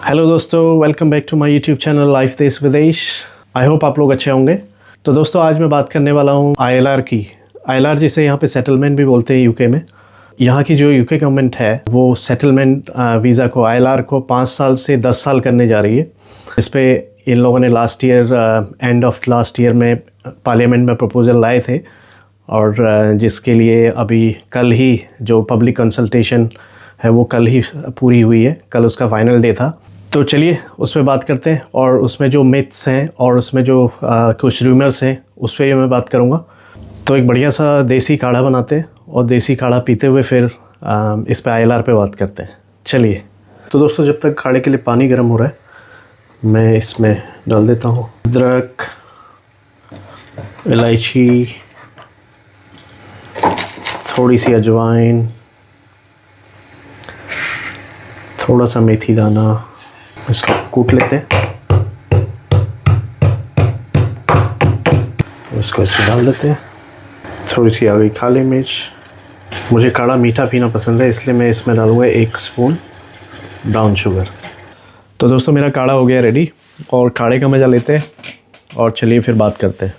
Hello दोस्तों, welcome back to my YouTube channel life Desh Videsh. I hope आप लोग अच्छे होंगे। तो दोस्तों आज मैं बात करने वाला हूँ आईएलआर की। आईएलआर जिसे यहाँ पे सेटलमेंट भी बोलते हैं यूके में। यहाँ की जो यूके गवर्नमेंट है वो सेटलमेंट वीज़ा को आईएलआर को 5 साल से 10 साल करने जा रही है। इस पर इन लोगों ने last year end of last year में पार्लियामेंट में प्रपोज़ल लाए थे और जिसके लिए अभी कल ही जो पब्लिक कंसल्टेशन है वो कल ही पूरी हुई है। कल उसका फाइनल डे था। तो चलिए उस पर बात करते हैं और उसमें जो मिथ्स हैं और उसमें जो कुछ रूमर्स हैं उस पर मैं बात करूँगा। तो एक बढ़िया सा देसी काढ़ा बनाते हैं और देसी काढ़ा पीते हुए फिर इस पे आईएलआर पे बात करते हैं। चलिए तो दोस्तों जब तक काढ़े के लिए पानी गर्म हो रहा है मैं इसमें डाल देता हूँ अदरक, इलायची, थोड़ी सी अजवाइन, थोड़ा सा मेथी दाना। इसको कूट लेते हैं, इसको इसमें डाल देते हैं। थोड़ी सी आ गई काली मिर्च। मुझे काढ़ा मीठा पीना पसंद है इसलिए मैं इसमें डालूँगा 1 स्पून ब्राउन शुगर। तो दोस्तों मेरा काढ़ा हो गया रेडी और काढ़े का मज़ा लेते हैं और चलिए फिर बात करते हैं।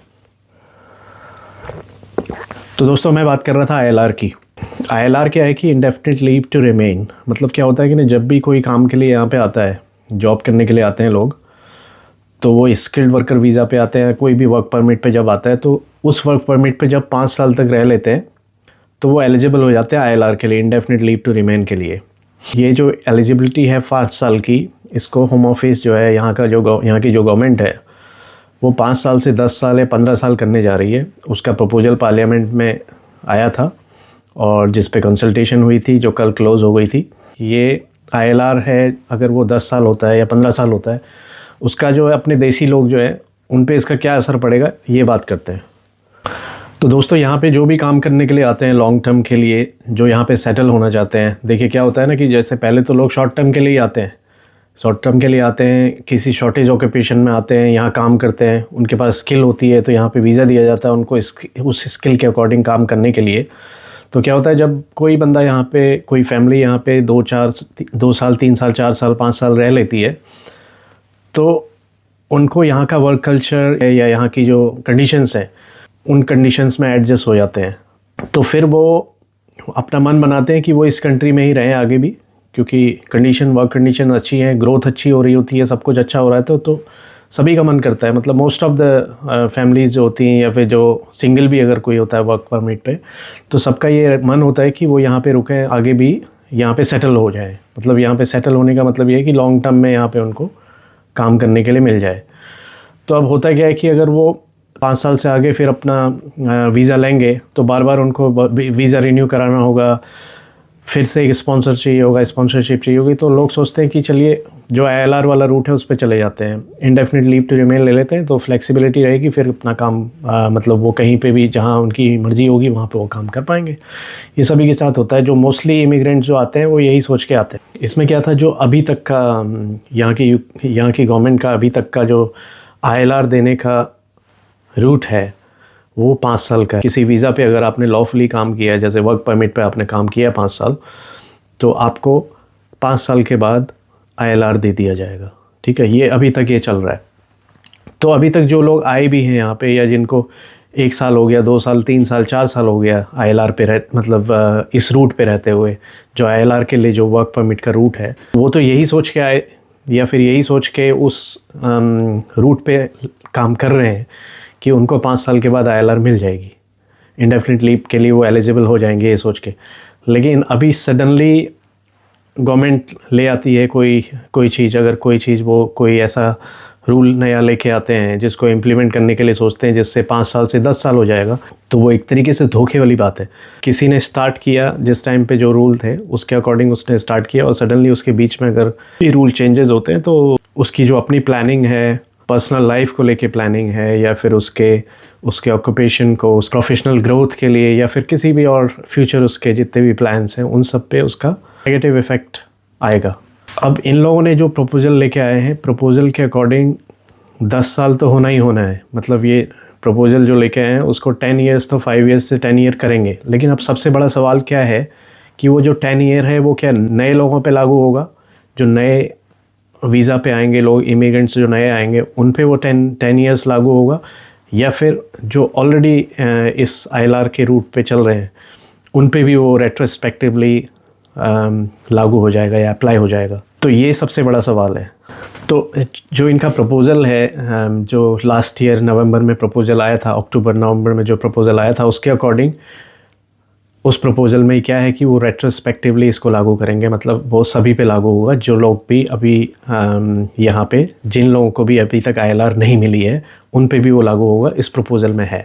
तो दोस्तों मैं बात कर रहा था आईएलआर की। आईएलआर क्या है कि इंडेफिनिट लीव टू रिमेन। मतलब क्या होता है कि ना, जब भी कोई काम के लिए यहाँ पे आता है, जॉब करने के लिए आते हैं लोग, तो वो स्किल्ड वर्कर वीज़ा पे आते हैं। कोई भी वर्क परमिट पे जब आता है तो उस वर्क परमिट पे जब 5 साल तक रह लेते हैं तो वो एलिजिबल हो जाते हैं आईएलआर के लिए, इंडेफिनिट लीव टू रिमेन के लिए। ये जो एलिजिबिलिटी है 5 साल की, इसको होम ऑफिस जो है यहाँ की जो गवर्नमेंट है वो 5 साल से 10 साल या 15 साल करने जा रही है। उसका प्रपोजल पार्लियामेंट में आया था और जिस पे कंसल्टेशन हुई थी जो कल क्लोज़ हो गई थी। ये आईएलआर है, अगर वो 10 साल होता है या 15 साल होता है, उसका जो है अपने देसी लोग जो हैं उन पे इसका क्या असर पड़ेगा ये बात करते हैं। तो दोस्तों यहाँ पे जो भी काम करने के लिए आते हैं लॉन्ग टर्म के लिए, जो यहाँ पे सेटल होना चाहते हैं, देखिए क्या होता है ना कि जैसे पहले तो लोग शॉर्ट टर्म के लिए आते हैं, शॉर्ट टर्म के लिए आते हैं, किसी शॉर्टेज ऑक्यूपेशन में आते हैं, यहाँ काम करते हैं, उनके पास स्किल होती है तो यहाँ पे वीज़ा दिया जाता है उनको उस स्किल के अकॉर्डिंग काम करने के लिए। तो क्या होता है, जब कोई बंदा यहाँ पे, कोई फैमिली यहाँ पे 2 साल 3 साल 4 साल 5 साल रह लेती है तो उनको यहाँ का वर्क कल्चर या यहाँ की जो कंडीशंस हैं उन कंडीशंस में एडजस्ट हो जाते हैं। तो फिर वो अपना मन बनाते हैं कि वो इस कंट्री में ही रहें आगे भी, क्योंकि वर्क कंडीशन अच्छी है, ग्रोथ अच्छी हो रही होती है, सब कुछ अच्छा हो रहा है। तो सभी का मन करता है, मतलब मोस्ट ऑफ द फैमिलीज़ जो होती हैं या फिर जो सिंगल भी अगर कोई होता है वर्क परमिट पे, तो सबका ये मन होता है कि वो यहाँ पे रुकें, आगे भी यहाँ पे सेटल हो जाए। मतलब यहाँ पे सेटल होने का मतलब ये है कि लॉन्ग टर्म में यहाँ पे उनको काम करने के लिए मिल जाए। तो अब होता क्या है कि अगर वो 5 साल से आगे फिर अपना वीज़ा लेंगे तो बार बार उनको वीज़ा रिन्यू कराना होगा, फिर से एक स्पॉन्सरशिप चाहिए होगी। तो लोग सोचते हैं कि चलिए जो आईएलआर वाला रूट है उस पर चले जाते हैं, इंडेफिनिट लीव टू रिमेन ले लेते हैं, तो फ्लेक्सिबिलिटी रहेगी, फिर अपना काम मतलब वो कहीं पे भी जहाँ उनकी मर्ज़ी होगी वहाँ पे वो काम कर पाएंगे। ये सभी के साथ होता है। जो मोस्टली इमिग्रेंट्स जो आते हैं वो यही सोच के आते हैं। इसमें क्या था, जो अभी तक का यहाँ की गवर्नमेंट का अभी तक का जो आईएलआर देने का रूट है वो 5 साल का है। किसी वीज़ा पे अगर आपने लॉफुली काम किया है, जैसे वर्क परमिट पे आपने काम किया 5 साल, तो आपको 5 साल के बाद आईएलआर दे दिया जाएगा। ठीक है, ये अभी तक ये चल रहा है। तो अभी तक जो लोग आए भी हैं यहाँ पे, या जिनको 1 साल हो गया, 2 साल 3 साल 4 साल हो गया आईएलआर पे मतलब इस रूट पे रहते हुए, जो आईएलआर के लिए जो वर्क परमिट का रूट है, वो तो यही सोच के आए या फिर यही सोच के उस रूट पे काम कर रहे हैं कि उनको 5 साल के बाद आईएलआर मिल जाएगी, इंडेफिनिट लीव के लिए वो एलिजिबल हो जाएंगे ये सोच के। लेकिन अभी सडनली गवर्नमेंट ले आती है कोई चीज़, अगर वो कोई ऐसा रूल नया लेके आते हैं जिसको इम्प्लीमेंट करने के लिए सोचते हैं जिससे 5 साल से 10 साल हो जाएगा, तो वो एक तरीके से धोखे वाली बात है। किसी ने स्टार्ट किया, जिस टाइम पे जो रूल थे उसके अकॉर्डिंग उसने स्टार्ट किया और सडनली उसके बीच में अगर ये रूल चेंजेस होते हैं तो उसकी जो अपनी प्लानिंग है, पर्सनल लाइफ को लेके प्लानिंग है, या फिर उसके ऑक्यूपेशन को, उस प्रोफेशनल ग्रोथ के लिए, या फिर किसी भी और फ्यूचर उसके जितने भी प्लान्स हैं उन सब पे उसका नेगेटिव इफ़ेक्ट आएगा। अब इन लोगों ने जो प्रपोज़ल लेके आए हैं, प्रपोज़ल के अकॉर्डिंग 10 साल तो होना ही होना है। मतलब ये प्रपोज़ल जो लेके आए हैं उसको 10 ईयर्स तो 5 ईयर्स से 10 ईयर करेंगे। लेकिन अब सबसे बड़ा सवाल क्या है कि वो जो 10 ईयर है वो क्या नए लोगों पे लागू होगा, जो नए वीज़ा पे आएंगे लोग, इमिग्रेंट्स जो नए आएंगे उन पे वो 10 ईयर्स लागू होगा, या फिर जो ऑलरेडी इस ILR के रूट पे चल रहे हैं उन पे भी वो रेट्रोस्पेक्टिवली लागू हो जाएगा या अप्लाई हो जाएगा। तो ये सबसे बड़ा सवाल है। तो जो इनका प्रपोज़ल है, जो लास्ट ईयर नवंबर में प्रपोज़ल आया था, अक्टूबर नवंबर में जो प्रपोज़ल आया था, उसके अकॉर्डिंग उस प्रपोज़ल में क्या है कि वो रेट्रोस्पेक्टिवली इसको लागू करेंगे। मतलब वो सभी पे लागू होगा, जो लोग भी अभी यहाँ पे, जिन लोगों को भी अभी तक ILR नहीं मिली है उन पे भी वो लागू होगा, इस प्रपोज़ल में है।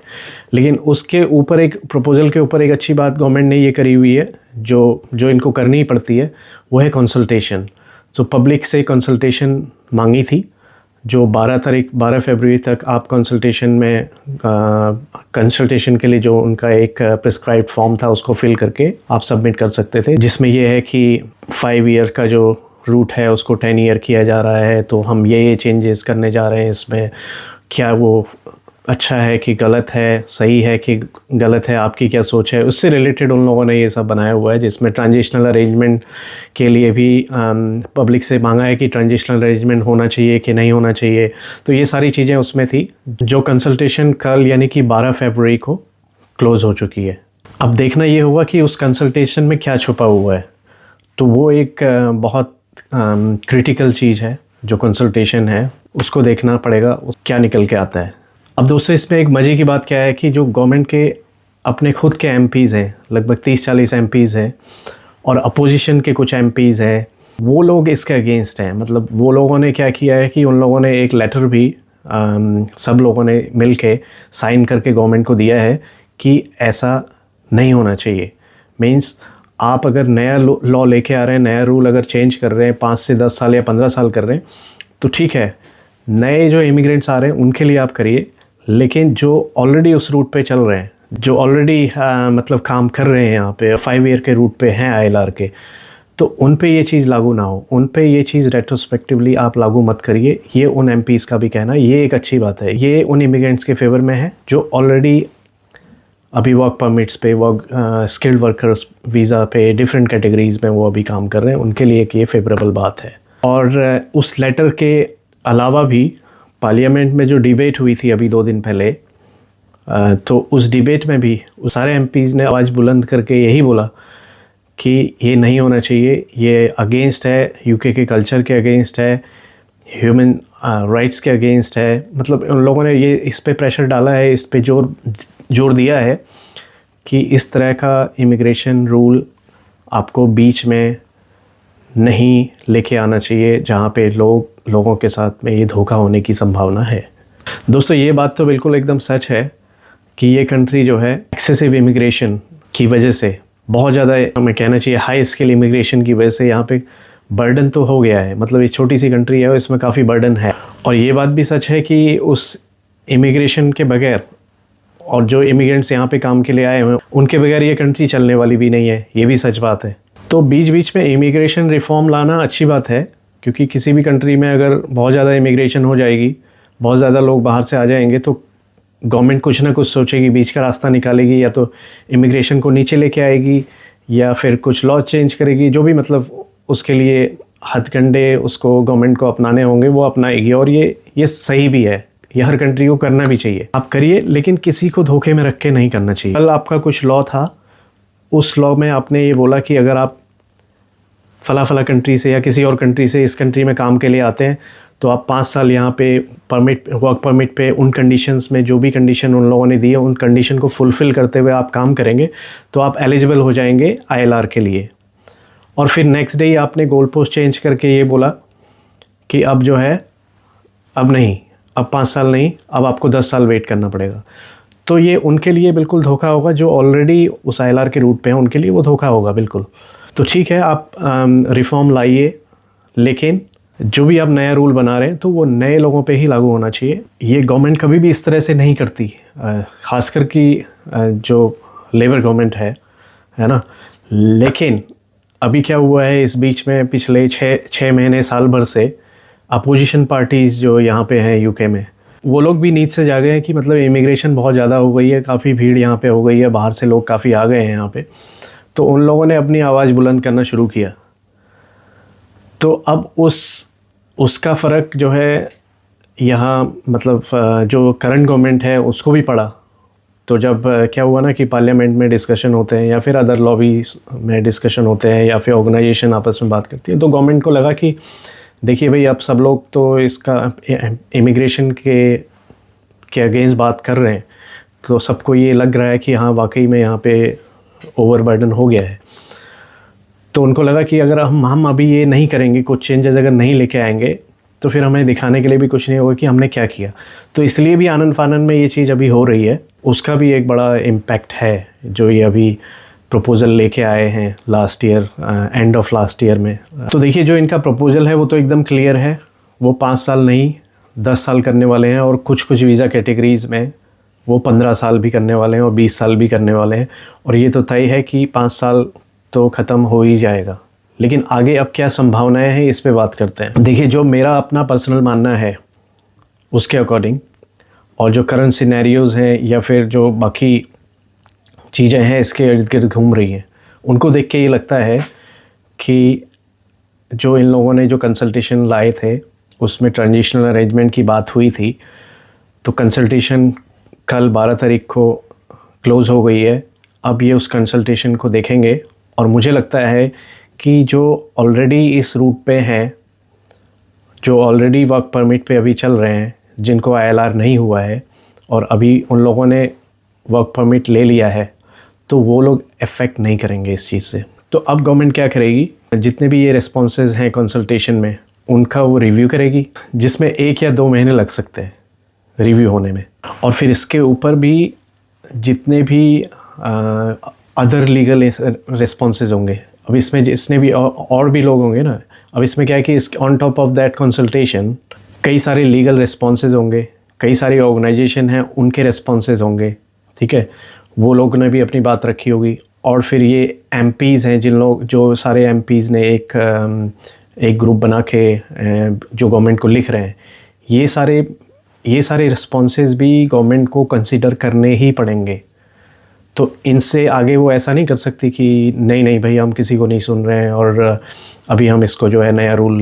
लेकिन उसके ऊपर एक प्रपोज़ल के ऊपर एक अच्छी बात गवर्नमेंट ने ये करी हुई है, जो इनको करनी ही पड़ती है, वो है कंसल्टेशन। तो पब्लिक से कंसल्टेशन मांगी थी, जो 12 फरवरी तक आप कंसल्टेशन के लिए जो उनका एक प्रिस्क्राइब्ड फॉर्म था उसको फिल करके आप सबमिट कर सकते थे, जिसमें ये है कि 5 ईयर का जो रूट है उसको 10 ईयर किया जा रहा है, तो हम ये चेंजेस करने जा रहे हैं इसमें, क्या वो अच्छा है कि गलत है, सही है कि गलत है, आपकी क्या सोच है, उससे रिलेटेड उन लोगों ने ये सब बनाया हुआ है। जिसमें ट्रांजिशनल अरेंजमेंट के लिए भी पब्लिक से मांगा है कि ट्रांजिशनल अरेंजमेंट होना चाहिए कि नहीं होना चाहिए। तो ये सारी चीज़ें उसमें थी, जो कंसल्टेशन कल यानी कि 12 फरवरी को क्लोज़ हो चुकी है। अब देखना ये होगा कि उस कंसल्टेशन में क्या छुपा हुआ है। तो वो एक बहुत क्रिटिकल चीज़ है, जो कंसल्टेशन है उसको देखना पड़ेगा क्या निकल के आता है। अब दोस्तों, इसमें एक मज़े की बात क्या है कि जो गवर्नमेंट के अपने खुद के MPs हैं, लगभग 30-40 MPs हैं, और अपोजिशन के कुछ MPs हैं, वो लोग इसके अगेंस्ट हैं। मतलब वो लोगों ने क्या किया है कि उन लोगों ने एक लेटर भी सब लोगों ने मिल के साइन करके गवर्नमेंट को दिया है कि ऐसा नहीं होना चाहिए। मीन्स आप अगर नया लॉ लेके आ रहे हैं, नया रूल अगर चेंज कर रहे हैं, 5 से 10 साल या 15 साल कर रहे हैं, तो ठीक है, नए जो इमिग्रेंट्स आ रहे हैं उनके लिए आप करिए, लेकिन जो ऑलरेडी उस रूट पे चल रहे हैं, जो ऑलरेडी मतलब काम कर रहे हैं यहाँ पे 5 ईयर के रूट पे हैं ILR के, तो उन पे ये चीज़ लागू ना हो, उन पे ये चीज़ रेट्रोस्पेक्टिवली आप लागू मत करिए। ये उन MPs का भी कहना, ये एक अच्छी बात है। ये उन इमिग्रेंट्स के फेवर में है जो ऑलरेडी अभी वर्क परमिट्स पे, स्किल्ड वर्कर्स वीज़ा पे, डिफरेंट कैटेगरीज़ में वो अभी काम कर रहे हैं, उनके लिए एक ये फेवरेबल बात है। और उस लेटर के अलावा भी पार्लियामेंट में जो डिबेट हुई थी अभी 2 दिन पहले, तो उस डिबेट में भी उस सारे MPs ने आवाज़ बुलंद करके यही बोला कि ये नहीं होना चाहिए, ये अगेंस्ट है, UK के कल्चर के अगेंस्ट है, ह्यूमन राइट्स के अगेंस्ट है। मतलब उन लोगों ने ये इस पे प्रेशर डाला है, इस पे जोर दिया है कि इस तरह का इमिग्रेशन रूल आपको बीच में नहीं लेके आना चाहिए, जहाँ पे लोगों के साथ में ये धोखा होने की संभावना है। दोस्तों, ये बात तो बिल्कुल एकदम सच है कि ये कंट्री जो है एक्सेसिव इमिग्रेशन की वजह से, बहुत ज़्यादा हमें कहना चाहिए हाई स्किल इमिग्रेशन की वजह से यहाँ पे बर्डन तो हो गया है। मतलब ये छोटी सी कंट्री है और इसमें काफ़ी बर्डन है। और ये बात भी सच है कि उस इमिग्रेशन के बगैर, और जो इमिग्रेंट्स यहाँ पे काम के लिए आए हैं उनके बगैर ये कंट्री चलने वाली भी नहीं है, ये भी सच बात है। तो बीच बीच में इमिग्रेशन रिफॉर्म लाना अच्छी बात है, क्योंकि किसी भी कंट्री में अगर बहुत ज़्यादा इमिग्रेशन हो जाएगी, बहुत ज़्यादा लोग बाहर से आ जाएंगे, तो गवर्नमेंट कुछ ना कुछ सोचेगी, बीच का रास्ता निकालेगी, या तो इमिग्रेशन को नीचे लेके आएगी या फिर कुछ लॉ चेंज करेगी, जो भी मतलब उसके लिए हथकंडे उसको गवर्नमेंट को अपनाने होंगे वो अपनाएगी। और ये सही भी है, ये हर कंट्री को करना भी चाहिए। आप करिए, लेकिन किसी को धोखे में रख के नहीं करना चाहिए। कल आपका कुछ लॉ था, उस लॉ में आपने ये बोला कि अगर आप फला कंट्री से या किसी और कंट्री से इस कंट्री में काम के लिए आते हैं, तो आप 5 साल यहाँ पे वर्क परमिट पे उन कंडीशंस में, जो भी कंडीशन उन लोगों ने दी है, उन कंडीशन को फुलफ़िल करते हुए आप काम करेंगे तो आप एलिजिबल हो जाएंगे ILR के लिए। और फिर नेक्स्ट डे ही आपने गोल पोस्ट चेंज करके ये बोला कि अब जो है, अब नहीं, अब 5 साल नहीं, अब आपको 10 साल वेट करना पड़ेगा। तो ये उनके लिए बिल्कुल धोखा होगा, जो ऑलरेडी उस ILR के रूट पे हैं, उनके लिए वो धोखा होगा बिल्कुल। तो ठीक है, आप रिफॉर्म लाइए, लेकिन जो भी आप नया रूल बना रहे हैं तो वो नए लोगों पे ही लागू होना चाहिए। ये गवर्नमेंट कभी भी इस तरह से नहीं करती, ख़ासकर कि जो लेबर गवर्नमेंट है ना। लेकिन अभी क्या हुआ है इस बीच में, पिछले 6 महीने साल भर से अपोजिशन पार्टीज़ जो यहाँ पे हैं UK में, वो लोग भी नींद से जागे हैं कि मतलब इमिग्रेशन बहुत ज़्यादा हो गई है, काफ़ी भीड़ यहाँ पे हो गई है, बाहर से लोग काफ़ी आ गए हैं यहाँ पे। तो उन लोगों ने अपनी आवाज़ बुलंद करना शुरू किया। तो अब उस उसका फ़र्क जो है यहाँ मतलब जो करंट गवर्नमेंट है उसको भी पड़ा। तो जब क्या हुआ ना कि पार्लियामेंट में डिस्कशन होते हैं या फिर अदर लॉबीज में डिस्कशन होते हैं या फिर ऑर्गेनाइजेशन आपस में बात करती है, तो गवर्नमेंट को लगा कि देखिए भाई, अब सब लोग तो इसका इमिग्रेशन के अगेंस्ट बात कर रहे हैं, तो सबको ये लग रहा है कि हाँ वाकई में यहाँ पे ओवरबर्डन हो गया है। तो उनको लगा कि अगर हम अभी ये नहीं करेंगे, कुछ चेंजेस अगर नहीं लेके आएंगे, तो फिर हमें दिखाने के लिए भी कुछ नहीं होगा कि हमने क्या किया। तो इसलिए भी आनन फानन में ये चीज़ अभी हो रही है, उसका भी एक बड़ा इम्पैक्ट है जो ये अभी प्रपोज़ल लेके आए हैं last year, end of last year में। तो देखिए, जो इनका प्रपोज़ल है वो तो एकदम क्लियर है, वो 5 साल नहीं 10 साल करने वाले हैं, और कुछ वीज़ा कैटेगरीज़ में वो 15 साल भी करने वाले हैं और 20 साल भी करने वाले हैं। और ये तो तय है कि 5 साल तो ख़त्म हो ही जाएगा, लेकिन आगे अब क्या संभावनाएं हैं इस पे बात करते हैं। देखिए, जो मेरा अपना पर्सनल मानना है उसके अकॉर्डिंग, और जो करंट सिनेरियोज़ हैं या फिर जो बाकी चीज़ें हैं इसके इर्द गिर्द घूम रही हैं, उनको देख के ये लगता है कि जो इन लोगों ने जो कंसल्टेशन लाए थे उसमें ट्रांजिशनल अरेंजमेंट की बात हुई थी, तो कंसल्टेशन कल 12 तारीख को क्लोज़ हो गई है। अब ये उस कंसल्टेशन को देखेंगे, और मुझे लगता है कि जो ऑलरेडी इस रूट पे हैं, जो ऑलरेडी वर्क परमिट पे अभी चल रहे हैं, जिनको ILR नहीं हुआ है और अभी उन लोगों ने वर्क परमिट ले लिया है, तो वो लोग अफेक्ट नहीं करेंगे इस चीज़ से। तो अब गवर्नमेंट क्या करेगी, जितने भी ये रिस्पॉन्सेज हैं कंसल्टेशन में, उनका वो रिव्यू करेगी, जिसमें 1 या 2 महीने लग सकते हैं रिव्यू होने में। और फिर इसके ऊपर भी जितने भी अदर लीगल रिस्पॉन्सेज होंगे, अब इसमें जिसने भी और भी लोग होंगे ना, अब इसमें क्या है कि इस on top of that consultation कई सारे लीगल रिस्पॉन्सेज होंगे, कई सारी ऑर्गेनाइजेशन हैं उनके रिस्पॉन्सेज होंगे, ठीक है, वो लोगों ने भी अपनी बात रखी होगी। और फिर ये MPs हैं, जो सारे MPs ने एक ग्रुप बना के जो गवर्नमेंट को लिख रहे हैं, ये सारे रिस्पॉन्सेज भी गवर्नमेंट को कंसीडर करने ही पड़ेंगे। तो इनसे आगे वो ऐसा नहीं कर सकती कि नहीं भाई, हम किसी को नहीं सुन रहे हैं और अभी हम इसको जो है नया रूल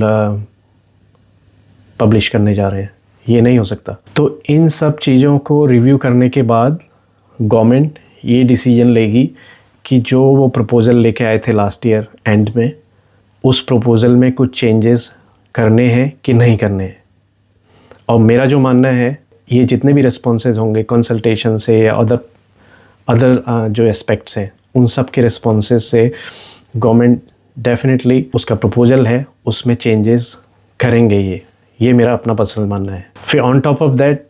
पब्लिश करने जा रहे हैं, ये नहीं हो सकता। तो इन सब चीज़ों को रिव्यू करने के बाद गवर्नमेंट ये डिसीजन लेगी कि जो वो प्रपोज़ल लेके आए थे लास्ट ईयर एंड में, उस प्रपोज़ल में कुछ चेंजेस करने हैं कि नहीं करने हैं। और मेरा जो मानना है, ये जितने भी रिस्पॉन्सेज होंगे कंसल्टेशन से या अदर जो एस्पेक्ट्स हैं, उन सब के रिस्पॉन्सेज से गवर्नमेंट डेफिनेटली उसका प्रपोज़ल है उसमें चेंजेस करेंगे। ये मेरा अपना पर्सनल मानना है। फिर ऑन टॉप ऑफ दैट,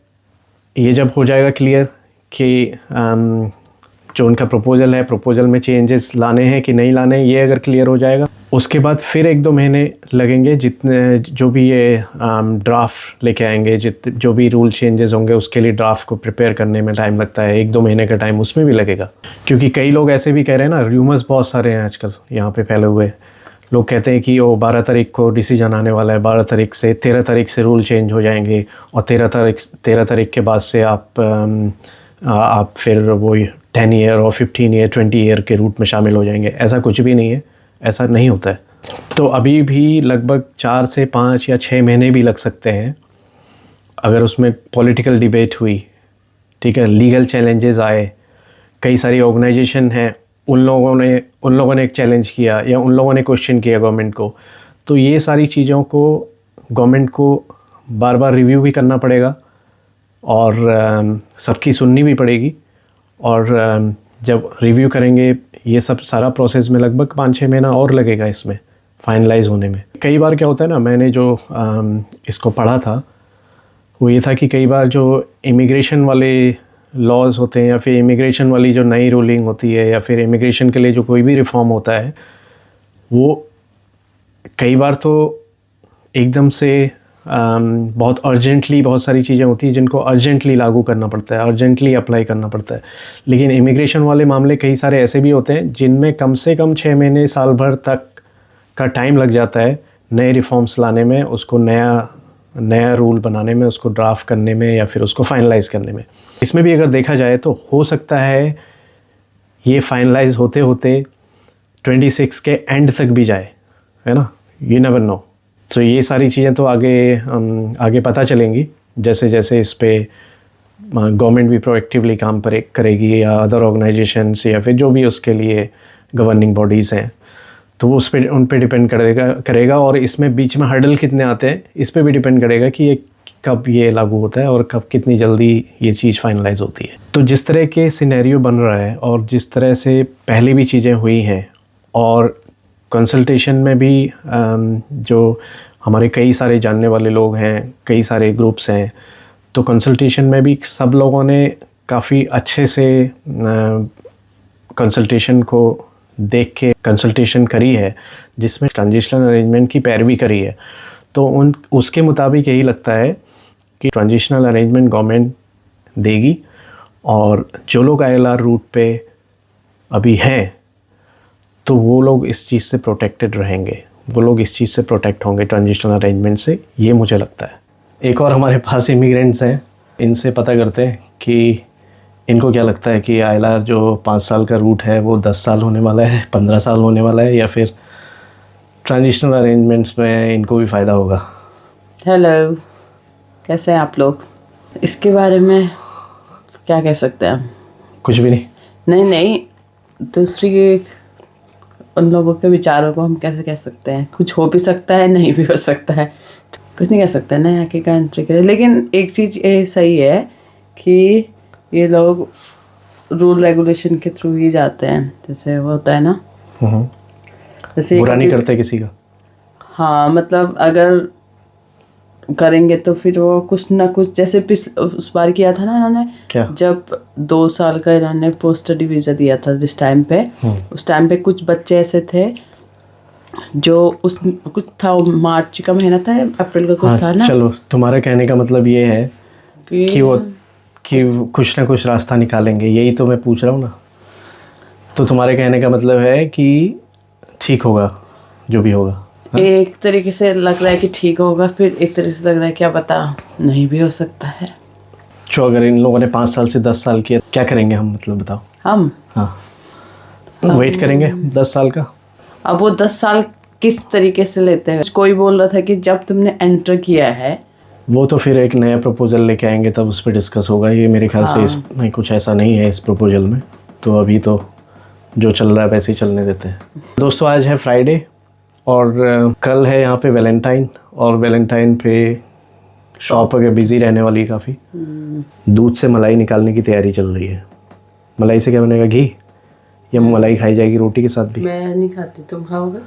ये जब हो जाएगा क्लियर कि जो उनका प्रपोज़ल है, प्रपोज़ल में चेंजेस लाने हैं कि नहीं लाने हैं, ये अगर क्लियर हो जाएगा, उसके बाद फिर 1-2 महीने लगेंगे, जितने जो भी ये ड्राफ्ट लेके आएंगे, जो भी रूल चेंजेस होंगे उसके लिए ड्राफ्ट को प्रिपेयर करने में टाइम लगता है, 1-2 महीने का टाइम उसमें भी लगेगा। क्योंकि कई लोग ऐसे भी कह रहे हैं ना, र्यूमर्स बहुत सारे हैं आजकल यहाँ पे फैले हुए। लोग कहते हैं कि 12 तारीख को डिसीजन आने वाला है, 12 तारीख से 13 तारीख से रूल चेंज हो जाएंगे, और 13 तारीख के बाद से आप फिर वो 10 ईयर और 15 ईयर 20 ईयर के रूट में शामिल हो जाएंगे। ऐसा कुछ भी नहीं है, ऐसा नहीं होता है। तो अभी भी लगभग 4 से 5 या 6 महीने भी लग सकते हैं अगर उसमें पॉलिटिकल डिबेट हुई, ठीक है, लीगल चैलेंजेस आए, कई सारी ऑर्गेनाइजेशन हैं, उन लोगों ने एक चैलेंज किया या उन लोगों ने क्वेश्चन किया गवर्नमेंट को, तो ये सारी चीज़ों को गवर्नमेंट को बार बार रिव्यू भी करना पड़ेगा और सबकी सुननी भी पड़ेगी। और जब रिव्यू करेंगे, ये सब सारा प्रोसेस में लगभग 5-6 महीना और लगेगा इसमें फाइनलाइज होने में। कई बार क्या होता है ना, मैंने जो इसको पढ़ा था वो ये था कि कई बार जो इमिग्रेशन वाले लॉज होते हैं या फिर इमिग्रेशन वाली जो नई रूलिंग होती है या फिर इमिग्रेशन के लिए जो कोई भी रिफॉर्म होता है, वो कई बार तो एकदम से बहुत अर्जेंटली बहुत सारी चीज़ें होती हैं जिनको अर्जेंटली लागू करना पड़ता है, अर्जेंटली अप्लाई करना पड़ता है। लेकिन इमिग्रेशन वाले मामले कई सारे ऐसे भी होते हैं जिनमें कम से कम 6 महीने साल भर तक का टाइम लग जाता है नए रिफॉर्म्स लाने में, उसको नया रूल बनाने में, उसको ड्राफ्ट करने में या फिर उसको फाइनलाइज़ करने में। इसमें भी अगर देखा जाए तो हो सकता है ये फाइनलाइज़ होते 26 के एंड तक भी जाए, है ना, यू नेवर नो। तो ये सारी चीज़ें तो आगे पता चलेंगी जैसे जैसे इस पर गवर्नमेंट भी प्रोएक्टिवली काम करेगी या अदर ऑर्गेनाइजेशंस या फिर जो भी उसके लिए गवर्निंग बॉडीज़ हैं, तो वो उन पे डिपेंड करेगा। और इसमें बीच में हर्डल कितने आते हैं इस पे भी डिपेंड करेगा कि ये कब ये लागू होता है और कब कितनी जल्दी ये चीज़ फाइनलाइज होती है। तो जिस तरह के सिनेरियो बन रहा है और जिस तरह से पहले भी चीज़ें हुई हैं और कंसल्टेशन में भी जो हमारे कई सारे जानने वाले लोग हैं, कई सारे ग्रुप्स हैं, तो कंसल्टेशन में भी सब लोगों ने काफ़ी अच्छे से कंसल्टेशन को देख के कंसल्टेशन करी है जिसमें ट्रांजिशनल अरेंजमेंट की पैरवी करी है। तो उसके मुताबिक यही लगता है कि ट्रांजिशनल अरेंजमेंट गवर्नमेंट देगी और जो लोग ILR रूट पे अभी हैं तो वो लोग इस चीज़ से प्रोटेक्टेड रहेंगे, वो लोग इस चीज़ से प्रोटेक्ट होंगे ट्रांजिशनल अरेंजमेंट से, ये मुझे लगता है। एक और हमारे पास इमिग्रेंट्स हैं, इनसे पता करते हैं कि इनको क्या लगता है कि ILR जो 5 साल का रूट है वो 10 साल होने वाला है, 15 साल होने वाला है, या फिर ट्रांजिशनल अरेंजमेंट्स में इनको भी फ़ायदा होगा। हेलो, कैसे हैं आप लोग? इसके बारे में क्या कह सकते हैं हम? कुछ भी नहीं। नहीं, दूसरी उन लोगों के विचारों को हम कैसे कह सकते हैं? कुछ हो भी सकता है, नहीं भी हो सकता है, कुछ नहीं कह सकते ना यहाँ की कंट्री के। लेकिन एक चीज़ ये सही है कि ये लोग रूल रेगुलेशन के थ्रू ही जाते हैं, जैसे वो होता है ना, जैसे बुरा नहीं करते किसी का। हाँ, मतलब अगर करेंगे तो फिर वो कुछ ना कुछ, जैसे उस बार किया था ना इन्होंने, क्या? जब 2 साल का इन्होंने पोस्ट स्टडी वीज़ा दिया था जिस टाइम पे, उस टाइम पे कुछ बच्चे ऐसे थे जो कुछ था, मार्च का महीना था, अप्रैल का कुछ था ना। चलो, तुम्हारे कहने का मतलब ये है कि कुछ ना कुछ रास्ता निकालेंगे, यही तो मैं पूछ रहा हूँ ना। तो तुम्हारे कहने का मतलब है कि ठीक होगा जो भी होगा। एक तरीके से लग रहा है कि ठीक होगा, फिर एक तरीके से लग रहा है क्या पता नहीं भी हो सकता है। जो अगर इन लोगों ने 5 साल से 10 साल किया, क्या करेंगे हम, मतलब बताओ। हम वेट करेंगे 10 साल का। अब वो 10 साल किस तरीके से लेते हैं? कोई बोल रहा था कि जब तुमने एंटर किया है, वो तो फिर एक नया प्रपोजल लेके आएंगे तब उस पर डिस्कस होगा। ये मेरे ख्याल से इसमें कुछ ऐसा नहीं है इस प्रपोजल में, तो अभी तो जो चल रहा है वैसे ही चलने देते हैं। दोस्तों, आज है फ्राइडे और कल है यहाँ पे वैलेंटाइन, और वैलेंटाइन पे शॉप अगर बिज़ी रहने वाली है काफ़ी। दूध से मलाई निकालने की तैयारी चल रही है। मलाई से क्या बनेगा, घी, या मलाई खाई जाएगी रोटी के साथ भी? मैं नहीं खाती, तुम खाओगे?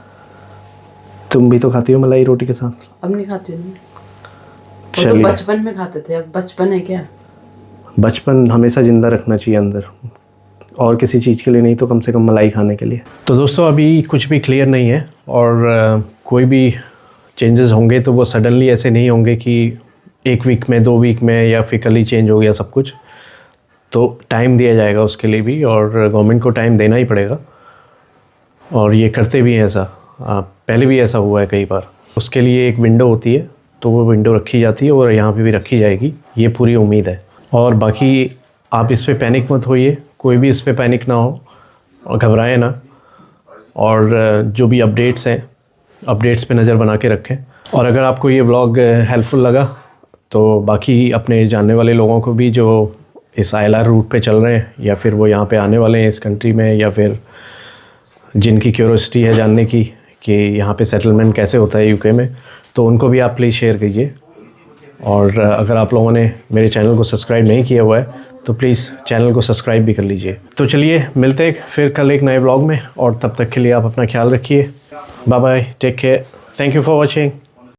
तुम भी तो खाती हो मलाई रोटी के साथ। अब नहीं खाती हूँ। तो बचपन में खाते थे, अब बचपन है क्या? बचपन हमेशा ज़िंदा रखना चाहिए अंदर, और किसी चीज़ के लिए नहीं तो कम से कम मलाई खाने के लिए। तो दोस्तों, अभी कुछ भी क्लियर नहीं है, और कोई भी चेंजेस होंगे तो वो सडनली ऐसे नहीं होंगे कि 1 वीक में, 2 वीक में, या फिर कल ही चेंज हो गया सब कुछ। तो टाइम दिया जाएगा उसके लिए भी, और गवर्नमेंट को टाइम देना ही पड़ेगा, और ये करते भी हैं ऐसा। पहले भी ऐसा हुआ है कई बार। उसके लिए एक विंडो होती है, तो वो विंडो रखी जाती है और यहाँ पे भी रखी जाएगी, ये पूरी उम्मीद है। और बाकी आप इस पे पैनिक मत होइए, कोई भी इस पे पैनिक ना हो और घबराएं ना, और जो भी अपडेट्स हैं, अपडेट्स पे नज़र बना के रखें। और अगर आपको ये व्लॉग हेल्पफुल लगा तो बाकी अपने जानने वाले लोगों को भी जो इस ILR रूट पे चल रहे हैं, या फिर वो यहाँ पे आने वाले हैं इस कंट्री में, या फिर जिनकी क्यूरोसिटी है जानने की कि यहाँ पे सेटलमेंट कैसे होता है UK में, तो उनको भी आप प्लीज़ शेयर कीजिए। और अगर आप लोगों ने मेरे चैनल को सब्सक्राइब नहीं किया हुआ है तो प्लीज़ चैनल को सब्सक्राइब भी कर लीजिए। तो चलिए, मिलते हैं फिर कल एक नए व्लॉग में, और तब तक के लिए आप अपना ख्याल रखिए। Bye bye, take care, thank you for watching.